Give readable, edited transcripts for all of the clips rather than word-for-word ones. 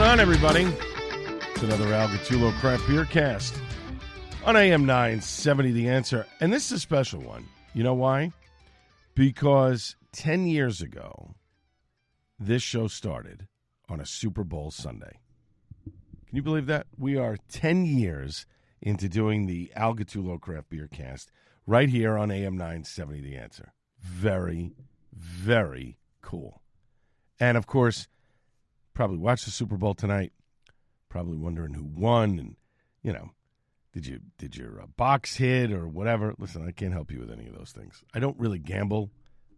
on, everybody? It's another Al Gattullo Craft Beer Cast on AM 970 The Answer. And this is a special one. You know why? Because 10 years ago, this show started on a Super Bowl Sunday. Can you believe that? We are 10 years into doing the Al Gattullo Craft Beer Cast right here on AM 970 The Answer. Very, very cool. And, of course, probably watched the Super Bowl tonight, probably wondering who won, and, you know, did your box hit or whatever. Listen, I can't help you with any of those things. I don't really gamble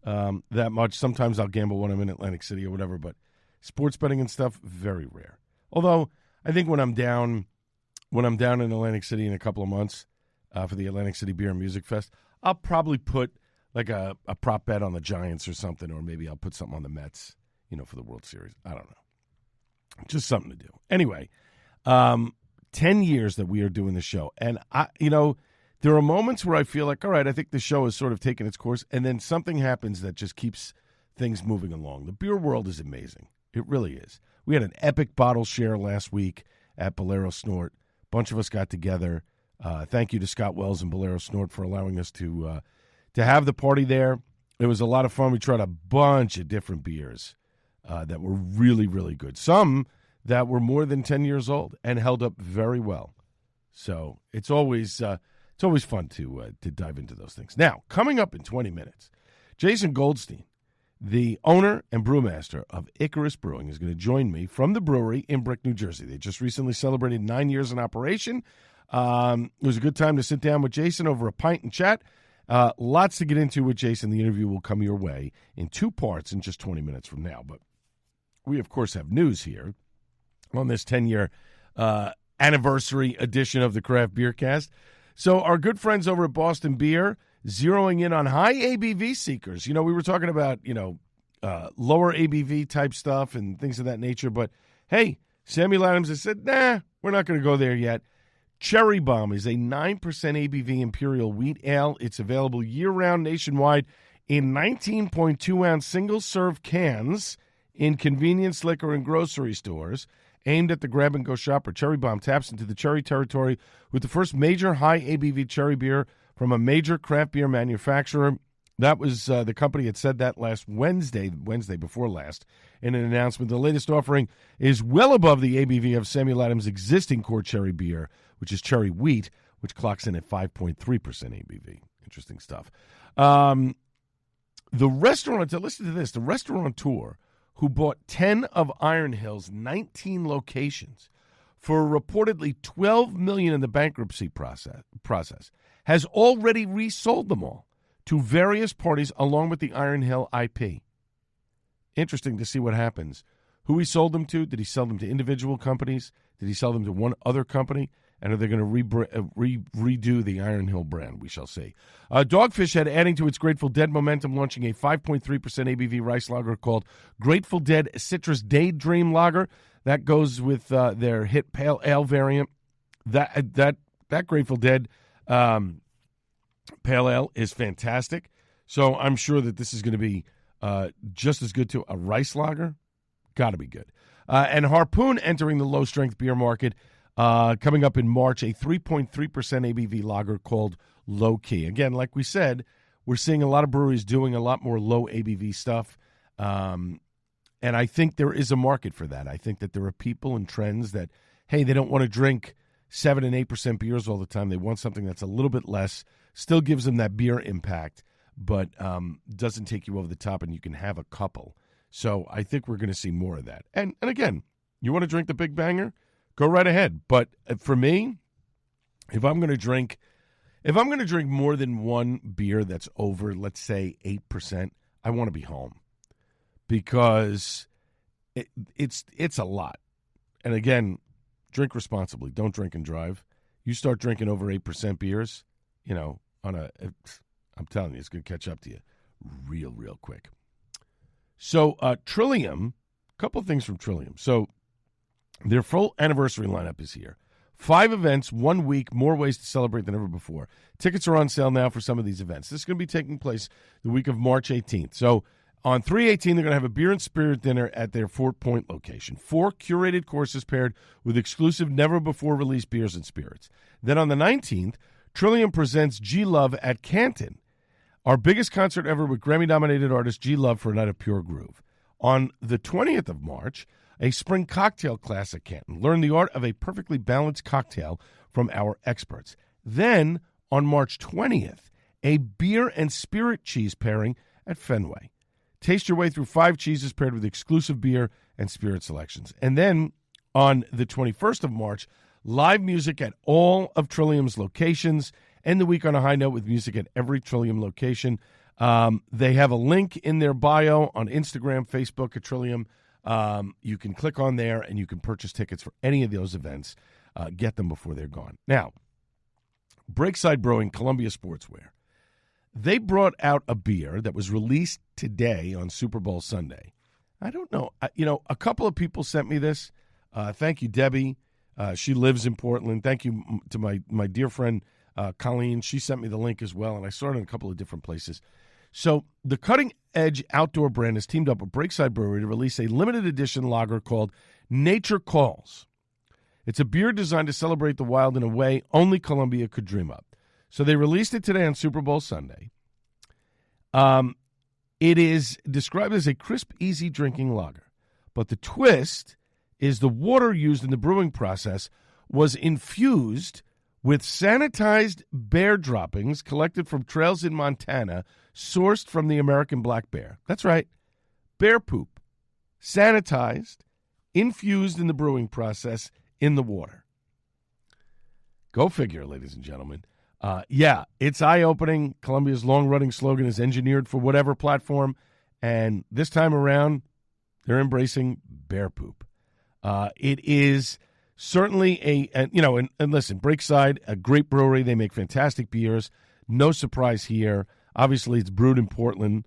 that much. Sometimes I'll gamble when I'm in Atlantic City or whatever, but sports betting and stuff, very rare. Although, I think when I'm down in Atlantic City in a couple of months for the Atlantic City Beer and Music Fest, I'll probably put like a prop bet on the Giants or something, or maybe I'll put something on the Mets, you know, for the World Series. I don't know. Just something to do. Anyway, 10 years that we are doing the show. And, there are moments where I feel like, all right, I think the show has sort of taken its course, and then something happens that just keeps things moving along. The beer world is amazing. It really is. We had an epic bottle share last week at Bolero Snort. A bunch of us got together. Thank you to Scott Wells and Bolero Snort for allowing us to have the party there. It was a lot of fun. We tried a bunch of different beers that were really, really good. Some that were more than 10 years old and held up very well. So it's always fun to dive into those things. Now, coming up in 20 minutes, Jason Goldstein, the owner and brewmaster of Icarus Brewing, is going to join me from the brewery in Brick, New Jersey. They just recently celebrated 9 years in operation. It was a good time to sit down with Jason over a pint and chat. Lots to get into with Jason. The interview will come your way in two parts in just 20 minutes from now. But we, of course, have news here on this 10-year anniversary edition of the Craft Beer Cast. So our good friends over at Boston Beer, zeroing in on high ABV seekers. You know, we were talking about, lower ABV type stuff and things of that nature. But, hey, Samuel Adams has said, nah, we're not going to go there yet. Cherry Bomb is a 9% ABV Imperial Wheat Ale. It's available year-round nationwide in 19.2-ounce single-serve cans in convenience liquor and grocery stores. Aimed at the grab-and-go shopper, Cherry Bomb taps into the cherry territory with the first major high ABV cherry beer from a major craft beer manufacturer. That was the company had said that last Wednesday before last, in an announcement. The latest offering is well above the ABV of Samuel Adams' existing core cherry beer, which is cherry wheat, which clocks in at 5.3% ABV. Interesting stuff. The restaurateur, listen to this, the restaurateur who bought 10 of Iron Hill's 19 locations for reportedly $12 million in the bankruptcy process, has already resold them all to various parties along with the Iron Hill IP. Interesting to see what happens. Who he sold them to? Did he sell them to individual companies? Did he sell them to one other company? And are they going to redo the Iron Hill brand? We shall see. Dogfish Head, adding to its Grateful Dead momentum, launching a 5.3% ABV rice lager called Grateful Dead Citrus Daydream Lager. That goes with their hit Pale Ale variant. That Grateful Dead Pale Ale is fantastic. So I'm sure that this is going to be just as good to a rice lager. Got to be good. And Harpoon entering the low-strength beer market. Coming up in March, a 3.3% ABV lager called Low Key. Again, like we said, we're seeing a lot of breweries doing a lot more low ABV stuff, and I think there is a market for that. I think that there are people and trends that, hey, they don't want to drink 7 and 8% beers all the time. They want something that's a little bit less, still gives them that beer impact, but doesn't take you over the top, and you can have a couple. So I think we're going to see more of that. And again, you want to drink the big banger? Go right ahead. But for me, if I'm going to drink more than one beer that's over, let's say 8%, I want to be home, because it's a lot. And again, drink responsibly. Don't drink and drive. You start drinking over 8% beers, I'm telling you, it's going to catch up to you real quick. So Trillium, a couple of things from Trillium. So their full anniversary lineup is here. 5 events, 1 week, more ways to celebrate than ever before. Tickets are on sale now for some of these events. This is going to be taking place the week of March 18th. So On 3/18, they're going to have a beer and spirit dinner at their Fort Point location. 4 curated courses paired with exclusive, never-before-released beers and spirits. Then on the 19th, Trillium presents G Love at Canton, our biggest concert ever with Grammy-nominated artist G Love for a night of pure groove. On the 20th of March, a spring cocktail class at Canton. Learn the art of a perfectly balanced cocktail from our experts. Then, on March 20th, a beer and spirit cheese pairing at Fenway. Taste your way through 5 cheeses paired with exclusive beer and spirit selections. And then, on the 21st of March, live music at all of Trillium's locations. End the week on a high note with music at every Trillium location. They have a link in their bio on Instagram, Facebook at Trillium. You can click on there and you can purchase tickets for any of those events. Get them before they're gone. Now, Breakside Brewing, Columbia Sportswear. They brought out a beer that was released today on Super Bowl Sunday. I don't know. A couple of people sent me this. Thank you, Debbie. She lives in Portland. Thank you to my dear friend, Colleen. She sent me the link as well, and I saw it in a couple of different places. So the Cutting Edge Outdoor brand has teamed up with Breakside Brewery to release a limited edition lager called Nature Calls. It's a beer designed to celebrate the wild in a way only Columbia could dream up. So they released it today on Super Bowl Sunday. It is described as a crisp, easy drinking lager. But the twist is the water used in the brewing process was infused with sanitized bear droppings collected from trails in Montana, sourced from the American black bear. That's right. Bear poop. Sanitized, infused in the brewing process in the water. Go figure, ladies and gentlemen. It's eye-opening. Columbia's long-running slogan is engineered for whatever platform, and this time around, they're embracing bear poop. It is certainly and listen, Breakside, a great brewery. They make fantastic beers. No surprise here. Obviously, it's brewed in Portland.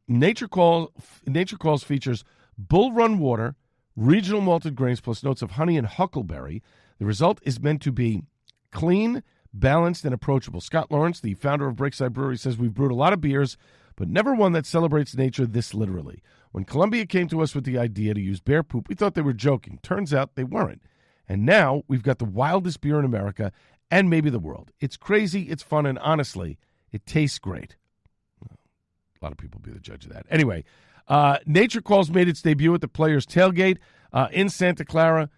Nature Calls features Bull Run water, regional malted grains, plus notes of honey and huckleberry. The result is meant to be clean, balanced, and approachable. Scott Lawrence, the founder of Breakside Brewery, says we've brewed a lot of beers, but never one that celebrates nature this literally. When Columbia came to us with the idea to use bear poop, we thought they were joking. Turns out they weren't. And now we've got the wildest beer in America and maybe the world. It's crazy, it's fun, and honestly, it tastes great. A lot of people will be the judge of that. Anyway, Nature Calls made its debut at the Players Tailgate in Santa Clara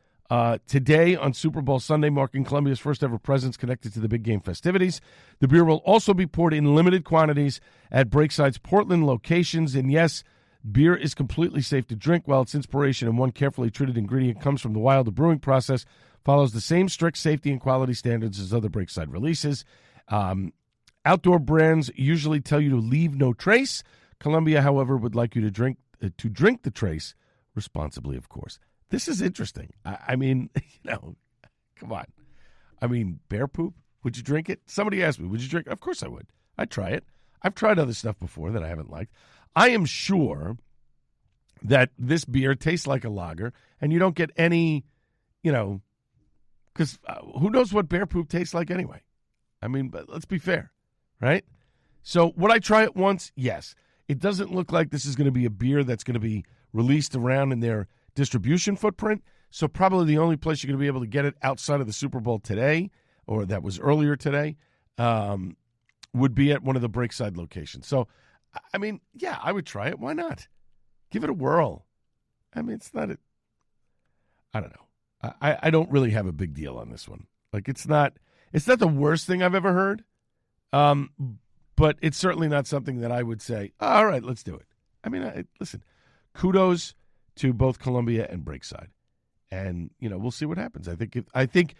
today on Super Bowl Sunday, marking Columbia's first ever presence connected to the big game festivities. The beer will also be poured in limited quantities at Breakside's Portland locations. And yes, beer is completely safe to drink. While its inspiration and one carefully treated ingredient comes from the wild, the brewing process follows the same strict safety and quality standards as other Breakside releases. Outdoor brands usually tell you to leave no trace. Columbia, however, would like you to drink the trace responsibly, of course. This is interesting. I mean, come on. I mean, bear poop? Would you drink it? Somebody asked me, would you drink it? Of course I would. I'd try it. I've tried other stuff before that I haven't liked. I am sure that this beer tastes like a lager, and you don't get any, because who knows what bear poop tastes like anyway? I mean, but let's be fair, right? So would I try it once? Yes. It doesn't look like this is going to be a beer that's going to be released around in their distribution footprint, so probably the only place you're going to be able to get it outside of the Super Bowl today, or that was earlier today, would be at one of the Breakside locations. So, I mean, yeah, I would try it. Why not? Give it a whirl. I mean, it's not I don't know. I don't really have a big deal on this one. Like, it's not the worst thing I've ever heard, but it's certainly not something that I would say, all right, let's do it. I mean, listen, kudos to both Columbia and Breakside. And, we'll see what happens. I think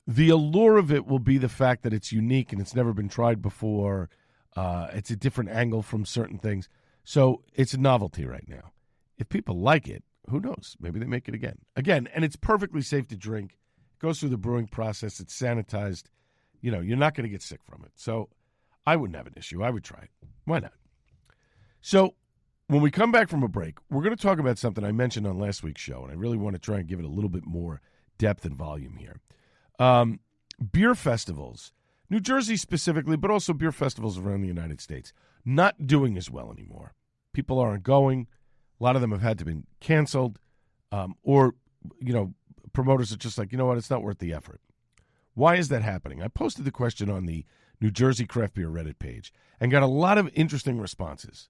the allure of it will be the fact that it's unique and it's never been tried before. It's a different angle from certain things. So it's a novelty right now. If people like it, who knows? Maybe they make it again. And it's perfectly safe to drink. It goes through the brewing process. It's sanitized. You're not going to get sick from it. So I wouldn't have an issue. I would try it. Why not? So when we come back from a break, we're going to talk about something I mentioned on last week's show, and I really want to try and give it a little bit more depth and volume here. Beer festivals, New Jersey specifically, but also beer festivals around the United States, not doing as well anymore. People aren't going. A lot of them have had to be canceled. Or, promoters are just like, you know what, it's not worth the effort. Why is that happening? I posted the question on the New Jersey Craft Beer Reddit page and got a lot of interesting responses.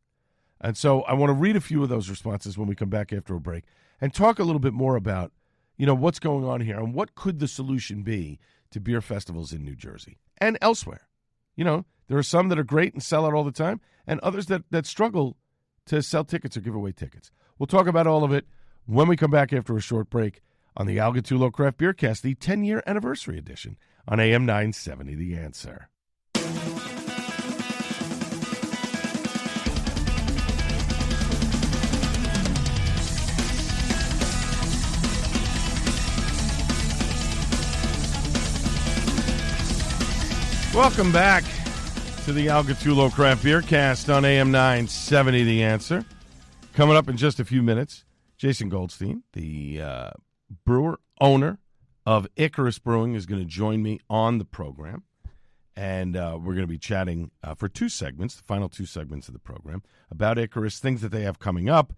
And so I want to read a few of those responses when we come back after a break and talk a little bit more about, what's going on here and what could the solution be to beer festivals in New Jersey and elsewhere. There are some that are great and sell out all the time and others that struggle to sell tickets or give away tickets. We'll talk about all of it when we come back after a short break on the Al Gattullo Craft Beer Cast, the 10-year anniversary edition on AM 970, The Answer. Welcome back to the Al Gattullo Craft Beer Cast on AM 970, The Answer. Coming up in just a few minutes, Jason Goldstein, the brewer, owner of Icarus Brewing, is going to join me on the program. And we're going to be chatting for two segments, the final two segments of the program, about Icarus, things that they have coming up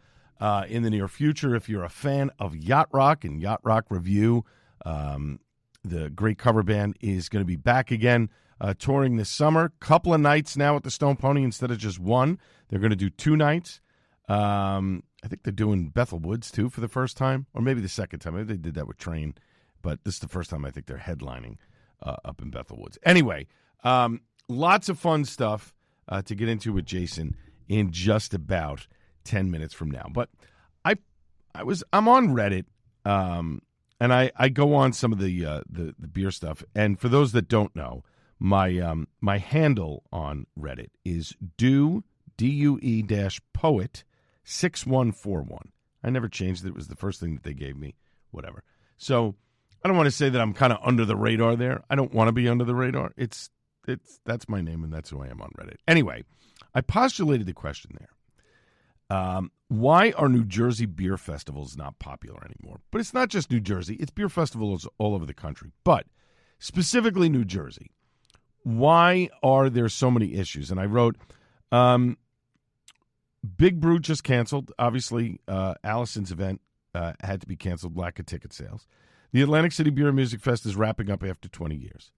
in the near future. If you're a fan of Yacht Rock and Yacht Rock Review, the great cover band is going to be back again. Touring this summer. Couple of nights now at the Stone Pony instead of just one. They're going to do 2 nights. I think they're doing Bethel Woods, too, for the first time. Or maybe the second time. Maybe they did that with Train. But this is the first time I think they're headlining up in Bethel Woods. Anyway, lots of fun stuff to get into with Jason in just about 10 minutes from now. But I'm on Reddit, and I go on some of the beer stuff. And for those that don't know, my handle on Reddit is DUE-poet 6141. I never changed it. It was the first thing that they gave me. Whatever. So I don't want to say that I'm kind of under the radar there. I don't want to be under the radar. That's my name, and that's who I am on Reddit. Anyway, I postulated the question there. Why are New Jersey beer festivals not popular anymore? But it's not just New Jersey. It's beer festivals all over the country. But specifically New Jersey. Why are there so many issues? And I wrote, Big Brew just canceled. Obviously, Allison's event had to be canceled, lack of ticket sales. The Atlantic City Beer and Music Fest is wrapping up after 20 years.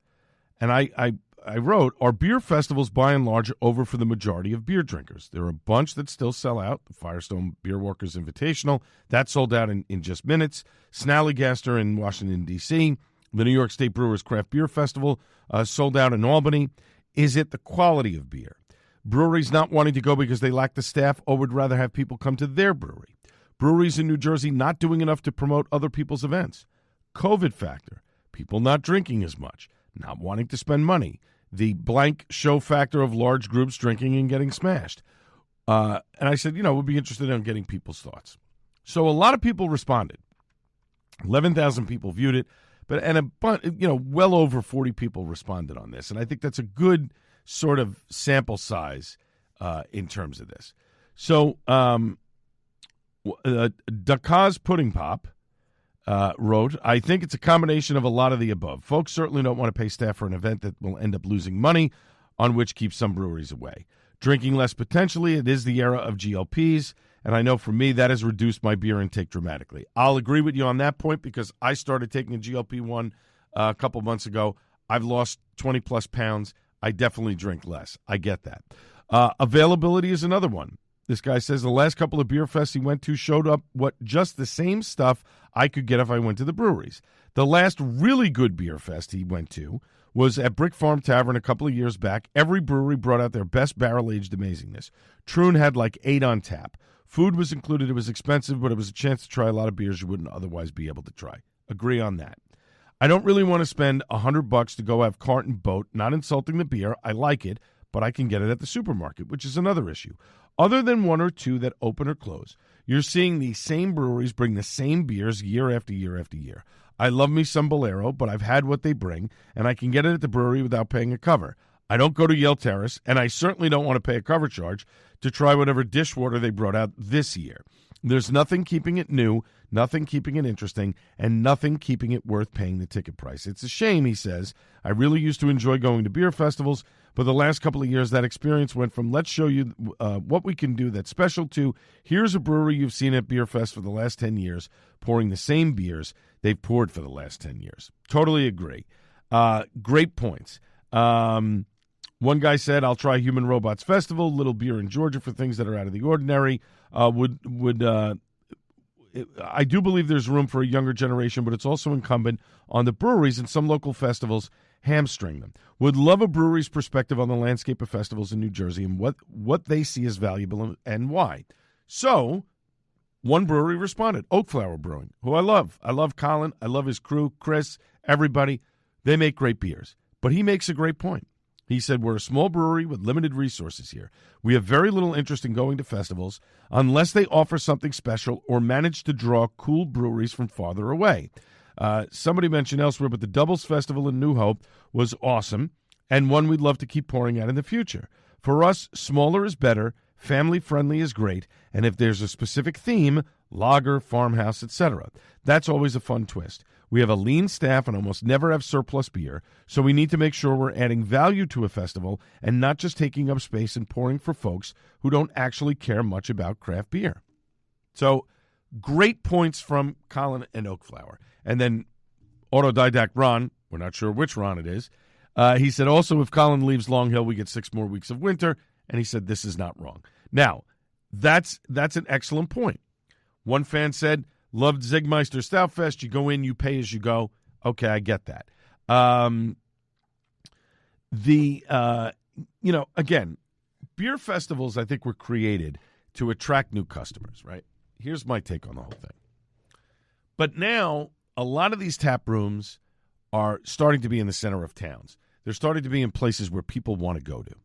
And I wrote, are beer festivals by and large over for the majority of beer drinkers? There are a bunch that still sell out. The Firestone Beer Workers Invitational, that sold out in just minutes. Snallygaster in Washington, D.C., the New York State Brewers Craft Beer Festival sold out in Albany. Is it the quality of beer? Breweries not wanting to go because they lack the staff or would rather have people come to their brewery. Breweries in New Jersey not doing enough to promote other people's events. COVID factor. People not drinking as much. Not wanting to spend money. The blank show factor of large groups drinking and getting smashed. And I said, we'd be interested in getting people's thoughts. So a lot of people responded. 11,000 people viewed it. Well over 40 people responded on this. And I think that's a good sort of sample size in terms of this. So Dakaz Pudding Pop wrote, I think it's a combination of a lot of the above. Folks certainly don't want to pay staff for an event that will end up losing money, on which keeps some breweries away. Drinking less potentially, it is the era of GLPs. And I know for me, that has reduced my beer intake dramatically. I'll agree with you on that point because I started taking a GLP-1 a couple months ago. I've lost 20-plus pounds. I definitely drink less. I get that. Availability is another one. This guy says the last couple of beer fests he went to showed up just the same stuff I could get if I went to the breweries. The last really good beer fest he went to was at Brick Farm Tavern a couple of years back. Every brewery brought out their best barrel-aged amazingness. Troon had like 8 on tap. Food was included. It was expensive, but it was a chance to try a lot of beers you wouldn't otherwise be able to try. Agree on that. I don't really want to spend $100 to go have cart and boat, not insulting the beer. I like it, but I can get it at the supermarket, which is another issue. Other than 1 or 2 that open or close, you're seeing these same breweries bring the same beers year after year after year. I love me some Bolero, but I've had what they bring, and I can get it at the brewery without paying a cover. I don't go to Yale Terrace, and I certainly don't want to pay a cover charge to try whatever dishwater they brought out this year. There's nothing keeping it new, nothing keeping it interesting, and nothing keeping it worth paying the ticket price. It's a shame, he says. I really used to enjoy going to beer festivals, but the last couple of years, that experience went from let's show you what we can do that's special to here's a brewery you've seen at Beer Fest for the last 10 years, pouring the same beers they've poured for the last 10 years. Totally agree. Great points. One guy said, I'll try Human Robots Festival, little beer in Georgia for things that are out of the ordinary. I do believe there's room for a younger generation, but it's also incumbent on the breweries and some local festivals hamstring them. Would love a brewery's perspective on the landscape of festivals in New Jersey and what they see as valuable and why. So, one brewery responded, Oak Flower Brewing, who I love. I love Colin. I love his crew, Chris, everybody. They make great beers. But he makes a great point. He said, we're a small brewery with limited resources here. We have very little interest in going to festivals unless they offer something special or manage to draw cool breweries from farther away. Somebody mentioned elsewhere, but the Doubles Festival in New Hope was awesome and one we'd love to keep pouring at in the future. For us, smaller is better, family-friendly is great, and if there's a specific theme, lager, farmhouse, etc. That's always a fun twist. We have a lean staff and almost never have surplus beer, so we need to make sure we're adding value to a festival and not just taking up space and pouring for folks who don't actually care much about craft beer. So, great points from Colin and Oak Flower. And then Autodidact Ron, we're not sure which Ron it is, he said, also, if Colin leaves Long Hill, we get 6 more weeks of winter, and he said this is not wrong. Now, that's an excellent point. One fan said, loved Zigmeister Stoutfest. You go in, you pay as you go. Okay, I get that. Again, beer festivals, I think, were created to attract new customers, right? Here's my take on the whole thing. But now, a lot of these tap rooms are starting to be in the center of towns. They're starting to be in places where people want to go to.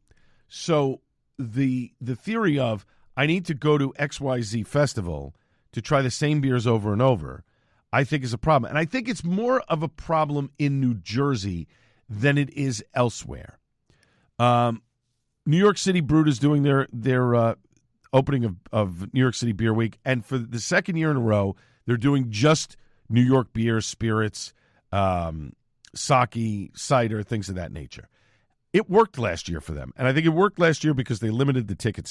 So the theory of, I need to go to XYZ festival to try the same beers over and over, I think is a problem. And I think it's more of a problem in New Jersey than it is elsewhere. New York City Brewed is doing their opening of New York City Beer Week, and for the second year in a row, they're doing just New York beer, spirits, sake, cider, things of that nature. It worked last year for them, and I think it worked last year because they limited the ticket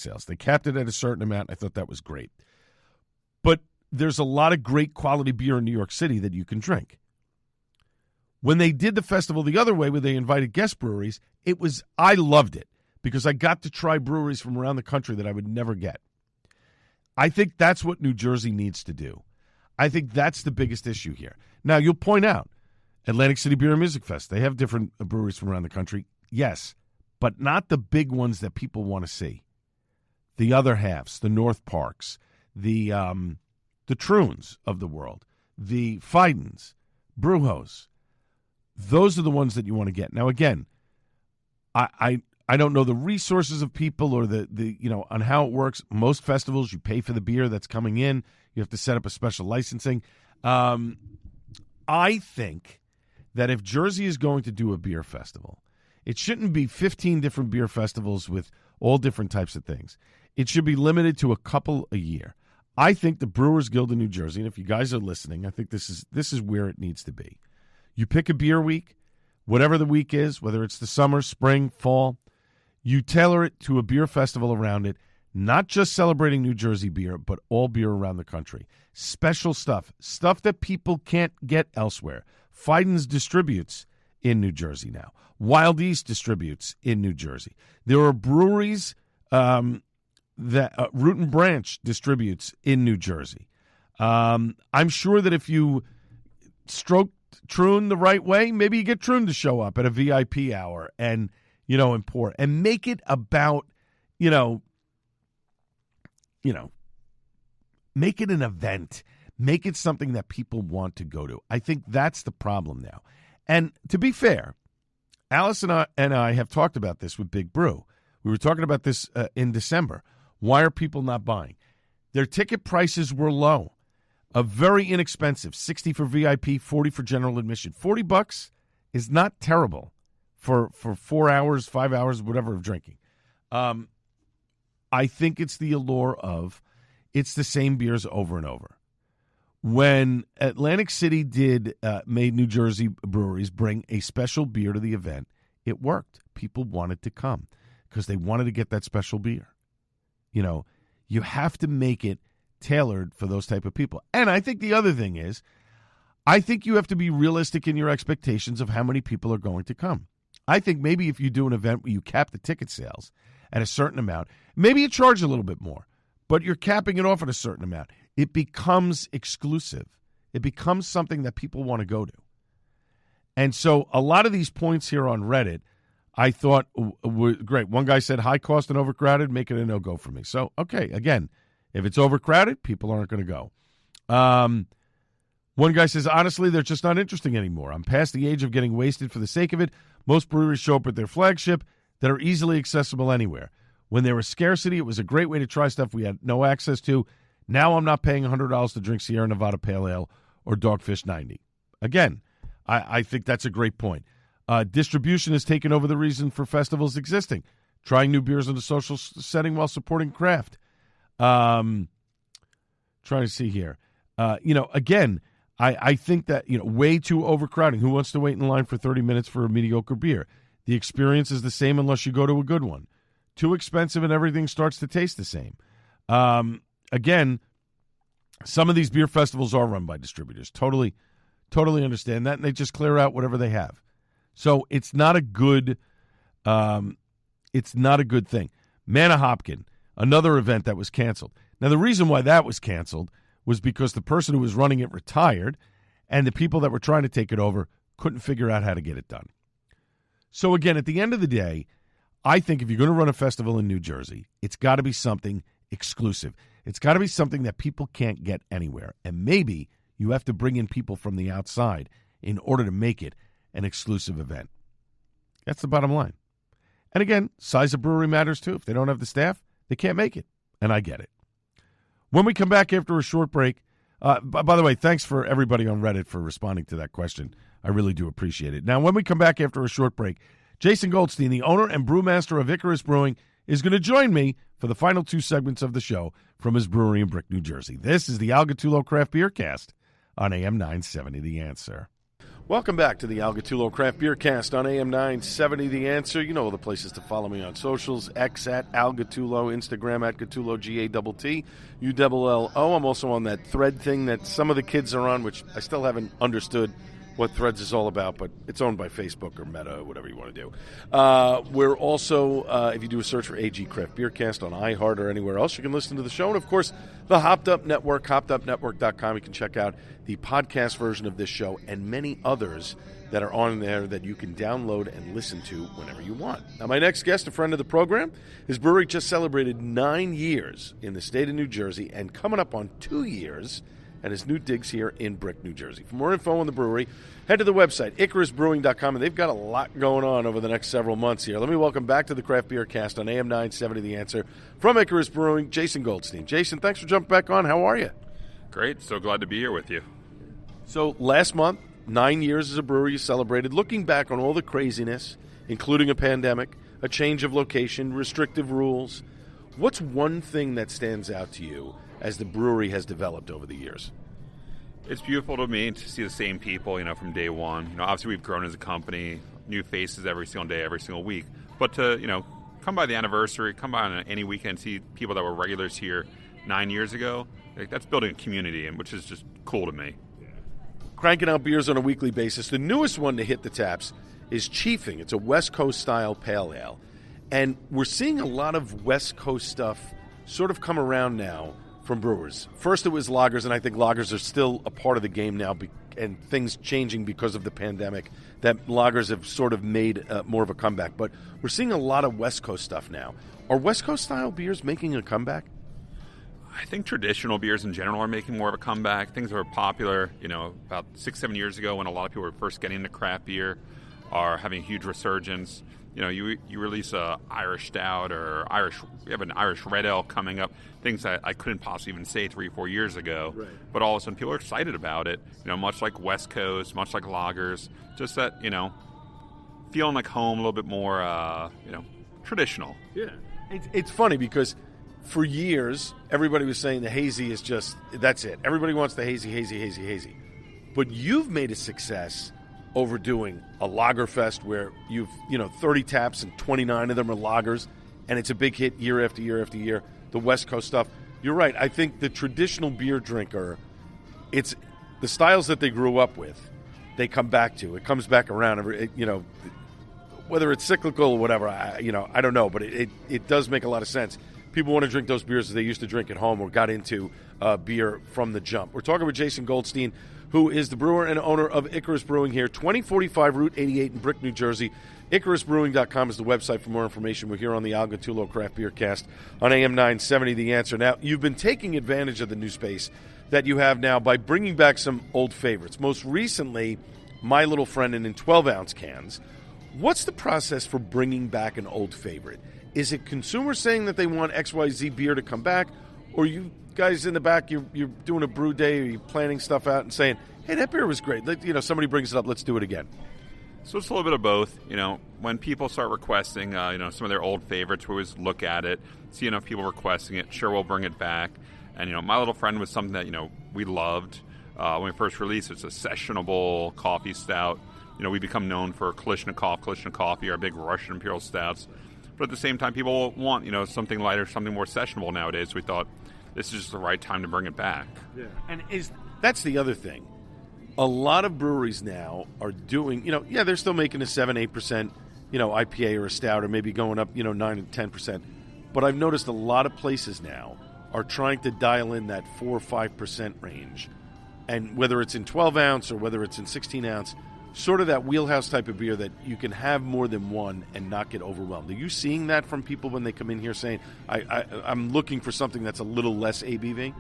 sales. They capped it at a certain amount. I thought that was great. But there's a lot of great quality beer in New York City that you can drink. When they did the festival the other way, where they invited guest breweries, I loved it because I got to try breweries from around the country that I would never get. I think that's what New Jersey needs to do. I think that's the biggest issue here. Now, you'll point out, Atlantic City Beer and Music Fest, they have different breweries from around the country. Yes, but not the big ones that people want to see. The other halves, the North Parks, the Troons of the world, the Fidens, Brewhouse. Those are the ones that you want to get. Now, again, I don't know the resources of people or the on how it works. Most festivals, you pay for the beer that's coming in. You have to set up a special licensing. I think that if Jersey is going to do a beer festival, it shouldn't be 15 different beer festivals with all different types of things. It should be limited to a couple a year. I think the Brewers Guild of New Jersey, and if you guys are listening, I think this is where it needs to be. You pick a beer week, whatever the week is, whether it's the summer, spring, fall, you tailor it to a beer festival around it, not just celebrating New Jersey beer, but all beer around the country. Special stuff that people can't get elsewhere. Fidens distributes in New Jersey now. Wild East distributes in New Jersey. There are breweries that Root and Branch distributes in New Jersey. I'm sure that if you stroke Troon the right way, maybe you get Troon to show up at a VIP hour and pour and make it about make it an event. Make it something that people want to go to. I think that's the problem now. And to be fair, Alice and I have talked about this with Big Brew. We were talking about this in December. Why are people not buying? Their ticket prices were low. Very inexpensive. $60 for VIP, $40 for general admission. $40 is not terrible for 4 hours, 5 hours, whatever of drinking. I think it's the allure of, it's the same beers over and over. When Atlantic City made New Jersey breweries bring a special beer to the event, it worked. People wanted to come because they wanted to get that special beer. You know, you have to make it tailored for those type of people. And I think the other thing is, I think you have to be realistic in your expectations of how many people are going to come. I think maybe if you do an event where you cap the ticket sales at a certain amount, maybe you charge a little bit more, but you're capping it off at a certain amount. It becomes exclusive. It becomes something that people want to go to. And so a lot of these points here on Reddit, I thought were great. One guy said, high cost and overcrowded, make it a no-go for me. So, okay, again, if it's overcrowded, people aren't going to go. One guy says, honestly, they're just not interesting anymore. I'm past the age of getting wasted for the sake of it. Most breweries show up at their flagship that are easily accessible anywhere. When there was scarcity, it was a great way to try stuff we had no access to. Now I'm not paying $100 to drink Sierra Nevada Pale Ale or Dogfish 90. Again, I think that's a great point. Distribution has taken over the reason for festivals existing. Trying new beers in a social setting while supporting craft. Trying to see here. Again, I think that, way too overcrowding. Who wants to wait in line for 30 minutes for a mediocre beer? The experience is the same unless you go to a good one. Too expensive and everything starts to taste the same. Again, some of these beer festivals are run by distributors. Totally understand that, and they just clear out whatever they have. So it's not a good thing. Manahopkin, another event that was canceled. Now, the reason why that was canceled was because the person who was running it retired, and the people that were trying to take it over couldn't figure out how to get it done. So again, at the end of the day, I think if you're going to run a festival in New Jersey, it's got to be something exclusive. It's got to be something that people can't get anywhere. And maybe you have to bring in people from the outside in order to make it an exclusive event. That's the bottom line. And again, size of brewery matters too. If they don't have the staff, they can't make it. And I get it. When we come back after a short break, by the way, thanks for everybody on Reddit for responding to that question. I really do appreciate it. Now, when we come back after a short break, Jason Goldstein, the owner and brewmaster of Icarus Brewing, is going to join me for the final two segments of the show from his brewery in Brick, New Jersey. This is the Al Gattullo Craft Beer Cast on AM 970 The Answer. Welcome back to the Al Gattullo Craft Beer Cast on AM 970 The Answer. You know all the places to follow me on socials. X at Al Gattullo, Instagram at Gattullo, GATTULLO. I'm also on that Thread thing that some of the kids are on, which I still haven't understood what Threads is all about, but it's owned by Facebook or Meta or whatever you want to do. We're also, if you do a search for AG Craft Beer Cast on iHeart or anywhere else, you can listen to the show. And, of course, the Hopped Up Network, hoppedupnetwork.com. You can check out the podcast version of this show and many others that are on there that you can download and listen to whenever you want. Now, my next guest, a friend of the program, his brewery just celebrated 9 years in the state of New Jersey and coming up on 2 years and his new digs here in Brick, New Jersey. For more info on the brewery, head to the website, IcarusBrewing.com, and they've got a lot going on over the next several months here. Let me welcome back to the Craft Beer Cast on AM 970 The Answer from Icarus Brewing, Jason Goldstein. Jason, thanks for jumping back on. How are you? Great. So glad to be here with you. So last month, 9 years as a brewery you celebrated. Looking back on all the craziness, including a pandemic, a change of location, restrictive rules, what's one thing that stands out to you as the brewery has developed over the years? It's beautiful to me to see the same people, from day one. Obviously we've grown as a company, new faces every single day, every single week. But to, come by the anniversary, come by on any weekend, see people that were regulars here 9 years ago, that's building a community, and which is just cool to me. Cranking out beers on a weekly basis. The newest one to hit the taps is Chiefing. It's a West Coast-style pale ale. And we're seeing a lot of West Coast stuff sort of come around now from brewers. First it was lagers, and I think lagers are still a part of the game now, and things changing because of the pandemic, that lagers have sort of made more of a comeback. But we're seeing a lot of West Coast stuff now. Are West Coast-style beers making a comeback? I think traditional beers in general are making more of a comeback. Things that were popular, about 6-7 years ago when a lot of people were first getting into craft beer are having a huge resurgence. You release a Irish Stout or we have an Irish Red Ale coming up, things that I couldn't possibly even say 3-4 years ago. Right. But all of a sudden people are excited about it, much like West Coast, much like lagers, just that, feeling like home, a little bit more, traditional. Yeah. It's funny because for years, everybody was saying the hazy is just, that's it. Everybody wants the hazy. But you've made a success overdoing a lager fest where you've, 30 taps and 29 of them are lagers, and it's a big hit year after year after year. The West Coast stuff. You're right. I think the traditional beer drinker, it's the styles that they grew up with, they come back to. It comes back around, whether it's cyclical or whatever, I don't know, but it does make a lot of sense. People want to drink those beers that they used to drink at home or got into beer from the jump. We're talking with Jason Goldstein, who is the brewer and owner of Icarus Brewing here, 2045 Route 88 in Brick, New Jersey. IcarusBrewing.com is the website for more information. We're here on the Al Gattullo Craft Beer Cast on AM 970, The Answer. Now, you've been taking advantage of the new space that you have now by bringing back some old favorites. Most recently, My Little Friend in 12-ounce cans. What's the process for bringing back an old favorite? Is it consumers saying that they want XYZ beer to come back, or you guys in the back, you're doing a brew day, or you're planning stuff out and saying, hey, that beer was great. Somebody brings it up, let's do it again. So it's a little bit of both. When people start requesting, some of their old favorites, we always look at it, see enough people requesting it. Sure, we'll bring it back. And, My Little Friend was something that, we loved. When we first released it, it's a sessionable coffee stout. We become known for Kalashnikov coffee, our big Russian Imperial stouts. But at the same time, people want, something lighter, something more sessionable nowadays. So we thought this is just the right time to bring it back. Yeah. And that's the other thing. A lot of breweries now are doing, they're still making a 7-8%, IPA or a stout, or maybe going up, 9 and 10%. But I've noticed a lot of places now are trying to dial in that 4 or 5% range. And whether it's in 12-ounce or whether it's in 16-ounce, sort of that wheelhouse type of beer that you can have more than one and not get overwhelmed. Are you seeing that from people when they come in here saying, I'm looking for something that's a little less ABV?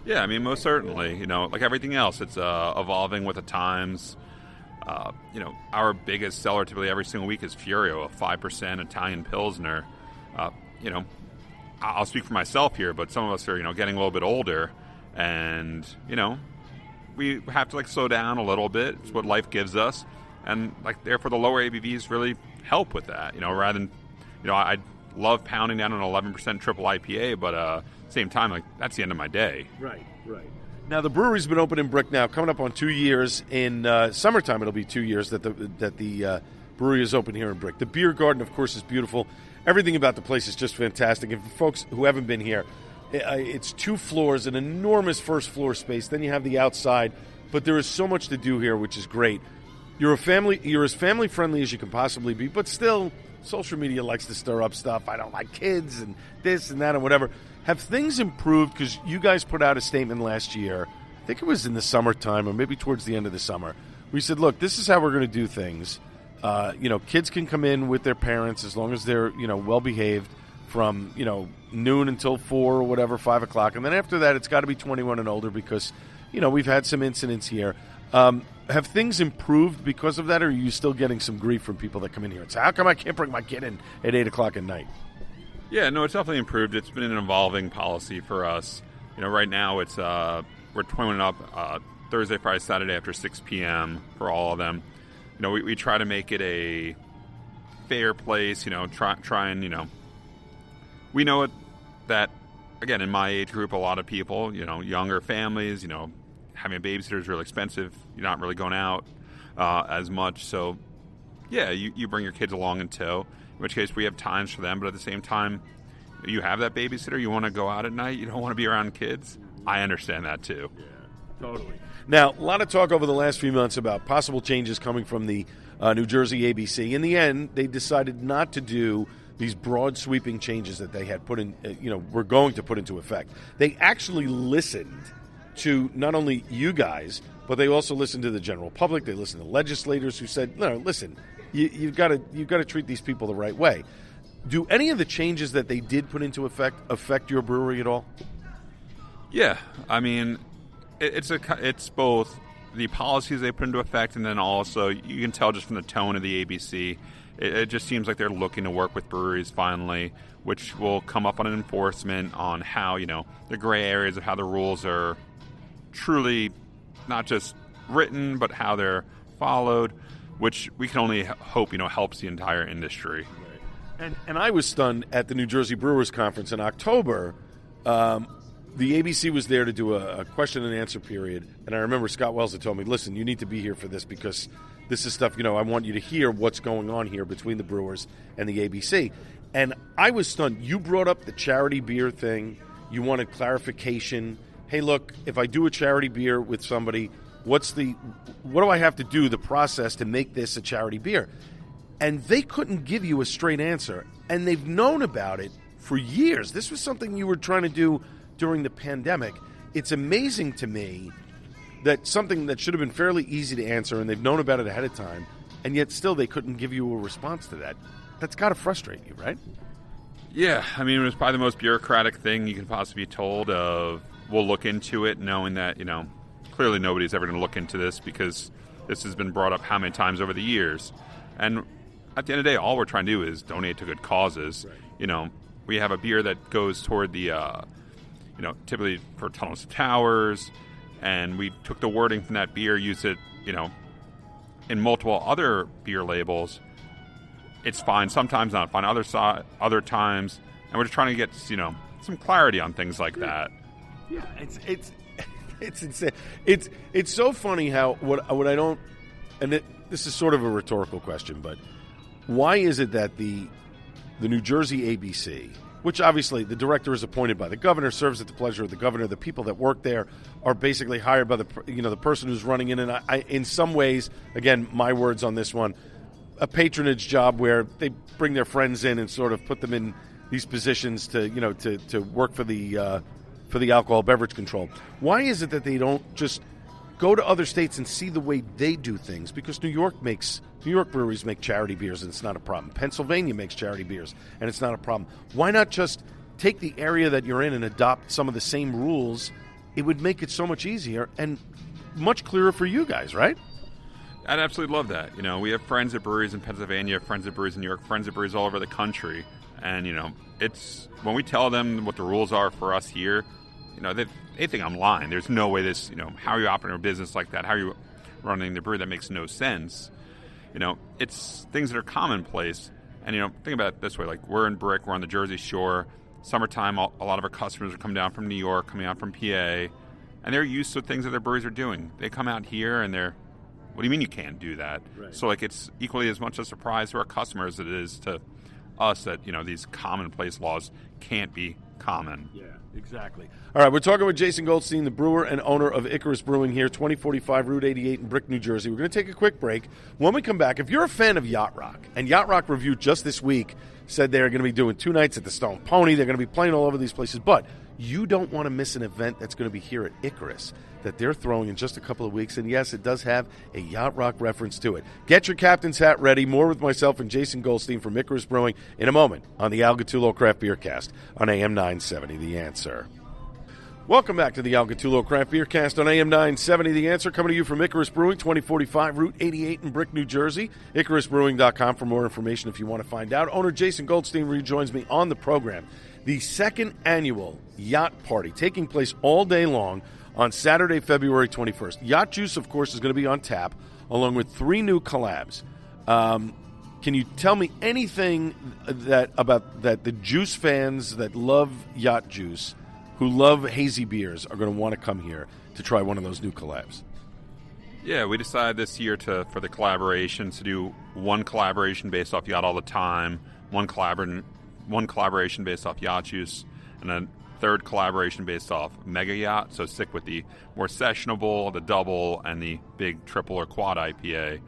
Yeah, most certainly. Like everything else, it's evolving with the times. Our biggest seller typically every single week is Furio, a 5% Italian Pilsner. I'll speak for myself here, but some of us are, getting a little bit older, and, we have to slow down a little bit. It's what life gives us, and therefore the lower ABVs really help with that. Rather than, I love pounding down an 11% triple IPA, but at the same time, that's the end of my day. Right. Now the brewery's been open in Brick now, coming up on 2 years. In summertime, it'll be 2 years that the brewery is open here in Brick. The beer garden, of course, is beautiful. Everything about the place is just fantastic. And for folks who haven't been here, it's 2 floors, an enormous first floor space. Then you have the outside, but there is so much to do here, which is great. You're as family friendly as you can possibly be, but still, social media likes to stir up stuff. I don't like kids and this and that and whatever. Have things improved? Because you guys put out a statement last year. I think it was in the summertime or maybe towards the end of the summer. We said, look, this is how we're going to do things. Kids can come in with their parents as long as they're, well behaved from, noon until 4 or whatever, 5 o'clock. And then after that, it's got to be 21 and older because, we've had some incidents here. Have things improved because of that, or are you still getting some grief from people that come in here and say, how come I can't bring my kid in at 8 o'clock at night? Yeah, no, it's definitely improved. It's been an evolving policy for us. Right now it's we're twining up Thursday, Friday, Saturday after 6 p.m. for all of them. We try to make it a fair place, try and, we know that, again, in my age group, a lot of people, younger families, having a babysitter is really expensive. You're not really going out as much. So, yeah, you bring your kids along in tow, in which case we have times for them. But at the same time, you have that babysitter. You want to go out at night. You don't want to be around kids. I understand that, too. Yeah, totally. Now, a lot of talk over the last few months about possible changes coming from the New Jersey ABC. In the end, they decided not to do these broad sweeping changes that they had put in, were going to put into effect. They actually listened to not only you guys, but they also listened to the general public. They listened to legislators who said, no, listen, you've got to treat these people the right way. Do any of the changes that they did put into effect affect your brewery at all? Yeah, it's both the policies they put into effect, and then also you can tell just from the tone of the ABC, it just seems like they're looking to work with breweries finally, which will come up on an enforcement on how, the gray areas of how the rules are truly not just written, but how they're followed, which we can only hope, helps the entire industry. And I was stunned at the New Jersey Brewers Conference in October. The ABC was there to do a question and answer period, and I remember Scott Wells had told me, listen, you need to be here for this because this is stuff, I want you to hear what's going on here between the Brewers and the ABC. And I was stunned. You brought up the charity beer thing. You wanted clarification. Hey, look, if I do a charity beer with somebody, what do I have to do, the process to make this a charity beer? And they couldn't give you a straight answer, and they've known about it for years. This was something you were trying to do during the pandemic. It's amazing to me that something that should have been fairly easy to answer, and they've known about it ahead of time, and yet still they couldn't give you a response to that. That's got to frustrate you, right? Yeah, I mean, it was probably the most bureaucratic thing you can possibly be told of. We'll look into it, knowing that, clearly nobody's ever going to look into this because this has been brought up how many times over the years. And at the end of the day, all we're trying to do is donate to good causes. Right. We have a beer that goes toward the, typically for tunnels to towers, and we took the wording from that beer, used it, in multiple other beer labels. It's fine, sometimes not fine, other times, and we're just trying to get, some clarity on things like that. Yeah, it's insane. It's so funny how what I don't, and this is sort of a rhetorical question, but why is it that the New Jersey ABC, which obviously the director is appointed by the governor, serves at the pleasure of the governor, the people that work there are basically hired by the person who's running it, and I in some ways, again, my words on this one, a patronage job where they bring their friends in and sort of put them in these positions to work for the alcohol beverage control. Why is it that they don't just go to other states and see the way they do things? Because New York breweries make charity beers and it's not a problem. Pennsylvania makes charity beers and it's not a problem. Why not just take the area that you're in and adopt some of the same rules? It would make it so much easier and much clearer for you guys, right? I'd absolutely love that. We have friends at breweries in Pennsylvania, friends at breweries in New York, friends at breweries all over the country. And, it's when we tell them what the rules are for us here, they think I'm lying. There's no way this, how are you operating a business like that? How are you running the brewery? That makes no sense. It's things that are commonplace. And, think about it this way. Like, we're in Brick, we're on the Jersey Shore. Summertime, a lot of our customers are coming down from New York, coming out from PA. And they're used to things that their breweries are doing. They come out here and they're, what do you mean you can't do that? Right. So, it's equally as much a surprise to our customers as it is to us that, these commonplace laws can't be common. Yeah, exactly. All right, we're talking with Jason Goldstein, the brewer and owner of Icarus Brewing here, 2045 Route 88 in Brick, New Jersey. We're going to take a quick break. When we come back, if you're a fan of Yacht Rock, and Yacht Rock Review just this week said they're going to be doing 2 nights at the Stone Pony, they're going to be playing all over these places, but you don't want to miss an event that's going to be here at Icarus that they're throwing in just a couple of weeks. And yes, it does have a Yacht Rock reference to it. Get your captain's hat ready. More with myself and Jason Goldstein from Icarus Brewing in a moment on the Al Gattullo Craft Beer Cast on AM 970, The Answer. Welcome back to the Al Gattullo Craft Beer Cast on AM 970, The Answer, coming to you from Icarus Brewing, 2045 Route 88 in Brick, New Jersey. IcarusBrewing.com for more information if you want to find out. Owner Jason Goldstein rejoins me on the program. The second annual Yacht Party taking place all day long on Saturday, February 21st. Yacht Juice, of course, is going to be on tap, along with 3 new collabs. Can you tell me anything about the juice fans that love Yacht Juice, who love hazy beers, are going to want to come here to try one of those new collabs? Yeah, we decided this year for the collaborations to do one collaboration based off Yacht All the Time, one collaboration based off Yacht Juice, and a third collaboration based off Mega Yacht. So stick with the more sessionable, the double, and the big triple or quad IPA.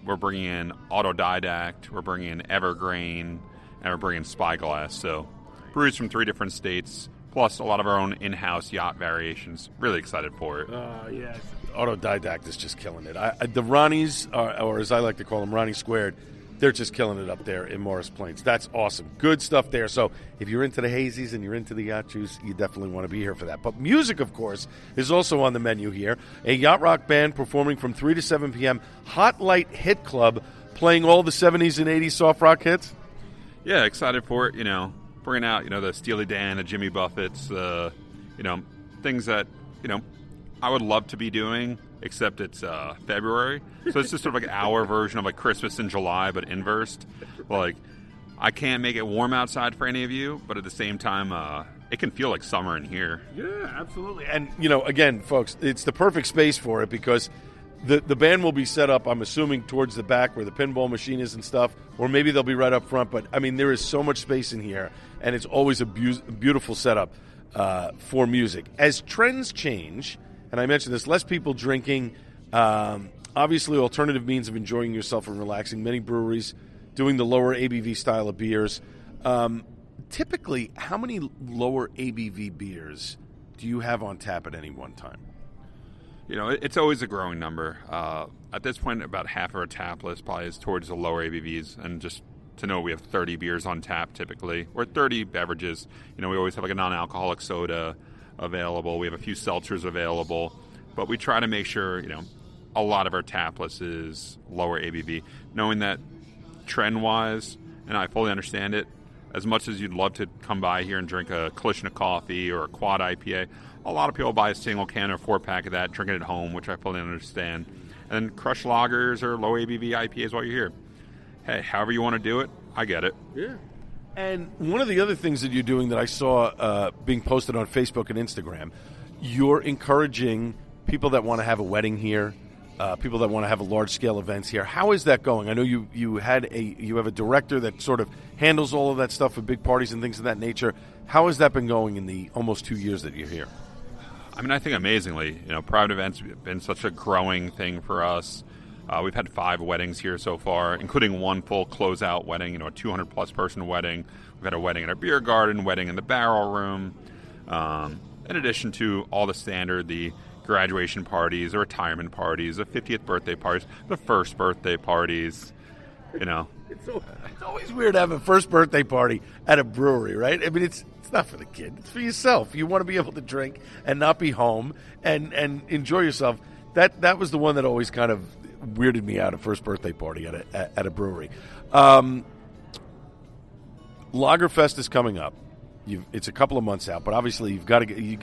We're bringing in Autodidact, we're bringing in Evergreen, and we're bringing Spyglass. So brews from 3 different states, plus a lot of our own in-house yacht variations. Really excited for it. Yes. Autodidact is just killing it. The Ronnies, or as I like to call them, Ronnie Squared, they're just killing it up there in Morris Plains. That's awesome. Good stuff there. So if you're into the hazies and you're into the yacht juice, you definitely want to be here for that. But music, of course, is also on the menu here. A yacht rock band performing from 3 to 7 p.m. Hot Light Hit Club, playing all the 70s and 80s soft rock hits. Yeah, excited for it. Bringing out, the Steely Dan, the Jimmy Buffett's, things that, I would love to be doing, except it's February. So it's just sort of like our version of like Christmas in July, but inversed. I I can't make it warm outside for any of you, but at the same time, it can feel like summer in here. Yeah, absolutely. And, again, folks, it's the perfect space for it because the band will be set up, I'm assuming, towards the back where the pinball machine is and stuff, or maybe they'll be right up front. But, I mean, there is so much space in here, and it's always a beautiful setup for music. As trends change, and I mentioned this, less people drinking, obviously alternative means of enjoying yourself and relaxing. Many breweries doing the lower ABV style of beers. Typically, how many lower ABV beers do you have on tap at any one time? It's always a growing number. At this point, about half of our tap list probably is towards the lower ABVs. And just to know, we have 30 beers on tap typically, or 30 beverages. We always have like a non-alcoholic soda available. We have a few seltzers available. But we try to make sure, a lot of our tap list is lower ABV, knowing that trend-wise, and I fully understand it, as much as you'd love to come by here and drink a Kalishnik coffee or a quad IPA, a lot of people buy a single can or 4-pack of that, drink it at home, which I fully understand. And then crush lagers or low ABV IPAs while you're here. Hey, however you want to do it, I get it. Yeah. And one of the other things that you're doing that I saw being posted on Facebook and Instagram, you're encouraging people that want to have a wedding here, people that want to have a large-scale events here. How is that going? I know you have a director that sort of handles all of that stuff for big parties and things of that nature. How has that been going in the almost 2 years that you're here? I mean, I think amazingly. Private events have been such a growing thing for us. We've had 5 weddings here so far, including one full closeout wedding, a 200-plus person wedding. We've had a wedding in our beer garden, wedding in the barrel room, in addition to all the standard, the graduation parties, the retirement parties, the 50th birthday parties, the first birthday parties, It's always weird to have a first birthday party at a brewery, right? I mean, it's not for the kid. It's for yourself. You want to be able to drink and not be home and enjoy yourself. That was the one that always kind of weirded me out, a first birthday party at a brewery. Lagerfest is coming up. It's a couple of months out, but obviously you've got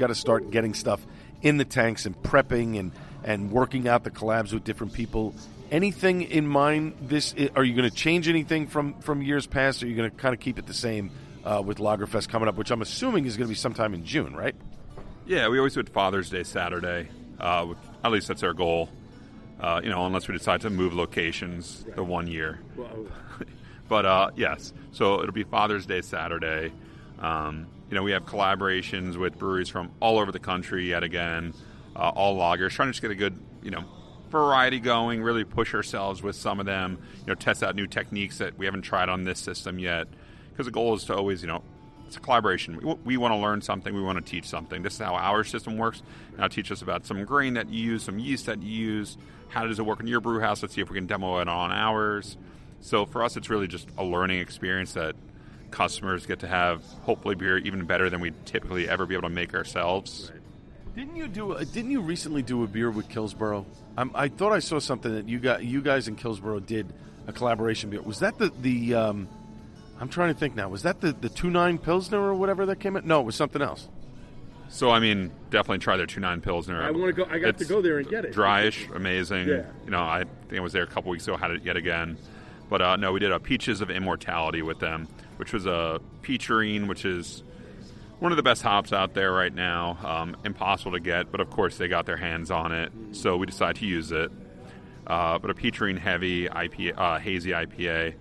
to start getting stuff in the tanks and prepping and working out the collabs with different people. Anything in mind? Are you going to change anything from years past? Or are you going to kind of keep it the same with Lagerfest coming up, which I'm assuming is going to be sometime in June, right? Yeah, we always do it Father's Day Saturday. At least that's our goal. Unless we decide to move locations the one year. But yes, so it'll be Father's Day Saturday. We have collaborations with breweries from all over the country yet again, all lagers, trying to just get a good, variety going, really push ourselves with some of them, test out new techniques that we haven't tried on this system yet. Because the goal is to always, it's a collaboration. We want to learn something. We want to teach something. This is how our system works. Now teach us about some grain that you use, some yeast that you use. How does it work in your brew house? Let's see if we can demo it on ours. So for us, it's really just a learning experience that customers get to have, hopefully, beer even better than we'd typically ever be able to make ourselves. Right. Didn't you recently do a beer with Killsborough? I thought I saw something that you guys in Killsborough did a collaboration beer. Was that the I'm trying to think now. Was that the 2.9 Pilsner or whatever that came in? No, it was something else. So, definitely try their 2.9 Pilsner. I want to go. I got to go there and get it. Dryish, amazing. Yeah. I think I was there a couple weeks ago, had it yet again. But, no, we did a Peaches of Immortality with them, which was a peacherine, which is one of the best hops out there right now. Impossible to get, but, of course, they got their hands on it. So we decided to use it. But a peacherine heavy IPA, hazy IPA.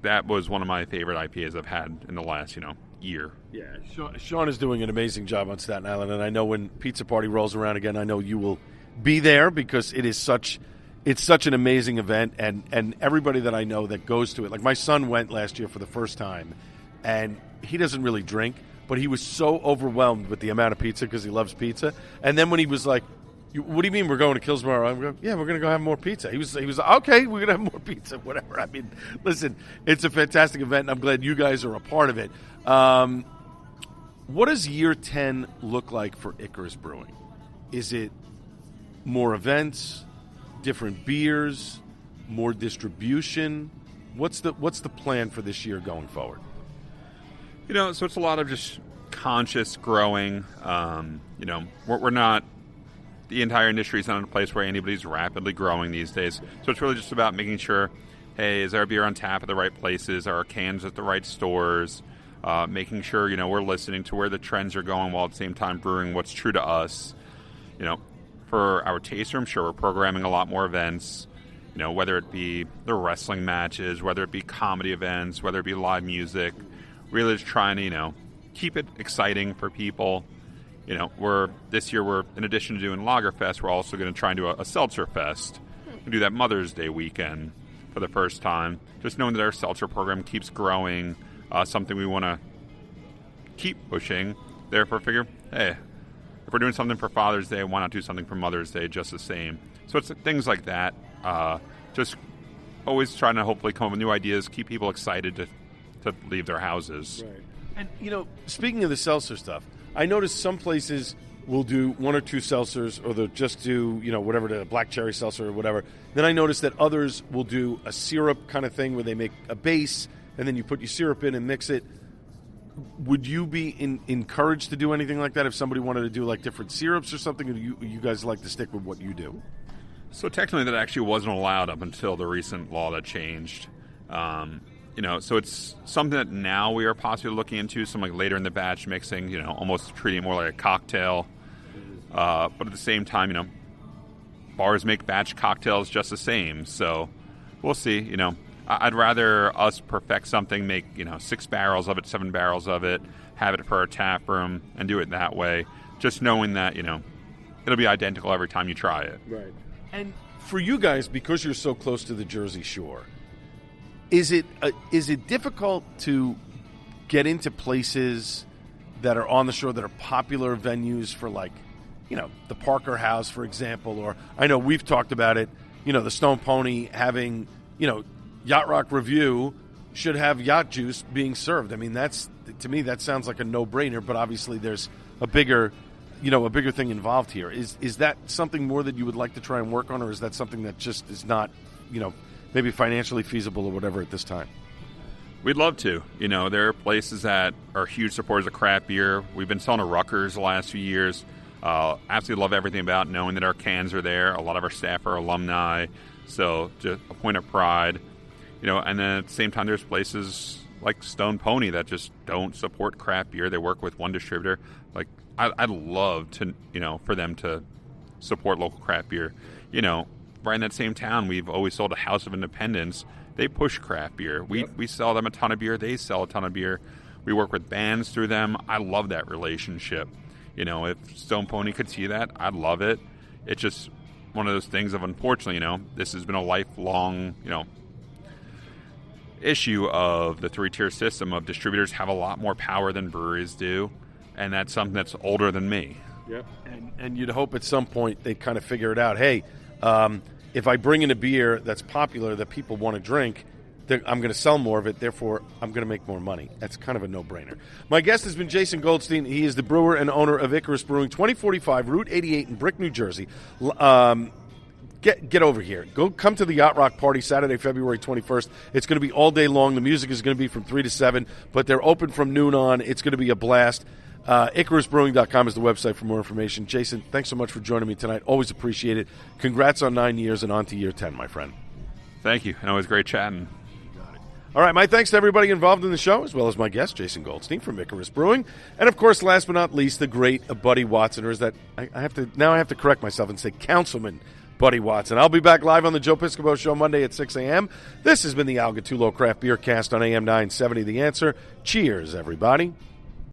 That was one of my favorite IPAs I've had in the last, year. Yeah, Sean is doing an amazing job on Staten Island, and I know when Pizza Party rolls around again, I know you will be there because it's such an amazing event, and everybody that I know that goes to it, like my son went last year for the first time, and he doesn't really drink, but he was so overwhelmed with the amount of pizza because he loves pizza, and then when he was like, what do you mean we're going to Killsborough? I'm going, yeah, we're going to go have more pizza. He was okay, we're going to have more pizza, whatever. I mean, listen, it's a fantastic event, and I'm glad you guys are a part of it. What does year 10 look like for Icarus Brewing? Is it more events, different beers, more distribution? What's the plan for this year going forward? So it's a lot of just conscious growing. We're not. The entire industry is not in a place where anybody's rapidly growing these days. So it's really just about making sure hey, is our beer on tap at the right places? Are our cans at the right stores? Making sure, we're listening to where the trends are going while at the same time brewing what's true to us. For our taste room, sure, we're programming a lot more events, whether it be the wrestling matches, whether it be comedy events, whether it be live music, really just trying to, keep it exciting for people. This year we're, in addition to doing Lagerfest, we're also going to try and do a Seltzer Fest and do that Mother's Day weekend for the first time. Just knowing that our Seltzer program keeps growing, something we want to keep pushing. Therefore, figure, hey, if we're doing something for Father's Day, why not do something for Mother's Day just the same? So it's things like that. Just always trying to hopefully come up with new ideas, keep people excited to leave their houses. Right. And, speaking of the seltzer stuff, I noticed some places will do one or two seltzers, or they'll just do, whatever, the black cherry seltzer or whatever. Then I noticed that others will do a syrup kind of thing where they make a base, and then you put your syrup in and mix it. Would you be encouraged to do anything like that if somebody wanted to do like different syrups or something? Or do you guys like to stick with what you do? So technically that actually wasn't allowed up until the recent law that changed. So it's something that now we are possibly looking into, some like later in the batch mixing, almost treating it more like a cocktail. But at the same time, bars make batch cocktails just the same. So we'll see, I'd rather us perfect something, make, 6 barrels of it, 7 barrels of it, have it for our tap room, and do it that way. Just knowing that, it'll be identical every time you try it. Right. And for you guys, because you're so close to the Jersey Shore, is it difficult to get into places that are on the shore that are popular venues for, like, the Parker House, for example, or I know we've talked about it, the Stone Pony having, Yacht Rock Review should have yacht juice being served. I mean, to me, that sounds like a no-brainer, but obviously there's a bigger thing involved here. Is that something more that you would like to try and work on, or is that something that just is not, maybe financially feasible or whatever at this time? We'd love to. There are places that are huge supporters of craft beer. We've been selling to Rutgers the last few years. Absolutely love everything about knowing that our cans are there. A lot of our staff are alumni, so just a point of pride. And then at the same time, there's places like Stone Pony that just don't support craft beer. They work with one distributor. Like, I'd love to, for them to support local craft beer. Right in that same town, we've always sold a House of Independence. They push craft beer. We sell them a ton of beer. They sell a ton of beer. We work with bands through them. I love that relationship. If Stone Pony could see that, I'd love it. It's just one of those things of, unfortunately, this has been a lifelong, issue of the 3-tier system of distributors have a lot more power than breweries do, and that's something that's older than me. Yep. And you'd hope at some point they kind of figure it out. Hey, if I bring in a beer that's popular that people want to drink, I'm going to sell more of it, therefore I'm going to make more money. That's kind of a no-brainer. My guest has been Jason Goldstein. He is the brewer and owner of Icarus Brewing, 2045 Route 88 in Brick, New Jersey. Get over here. Come to the Yacht Rock Party Saturday, February 21st. It's going to be all day long. The music is going to be from 3 to 7, but they're open from noon on. It's going to be a blast. IcarusBrewing.com is the website for more information. Jason, thanks so much for joining me tonight. Always appreciate it. Congrats on 9 years and on to year 10, my friend. Thank you. And it was great chatting. All right, my thanks to everybody involved in the show, as well as my guest, Jason Goldstein from Icarus Brewing. And, of course, last but not least, the great Buddy Watson, or is that I have to correct myself and say Councilman Buddy Watson. I'll be back live on the Joe Piscopo Show Monday at 6 a.m. This has been the Al Gattullo Craft Beer Cast on AM 970 The Answer. Cheers, everybody.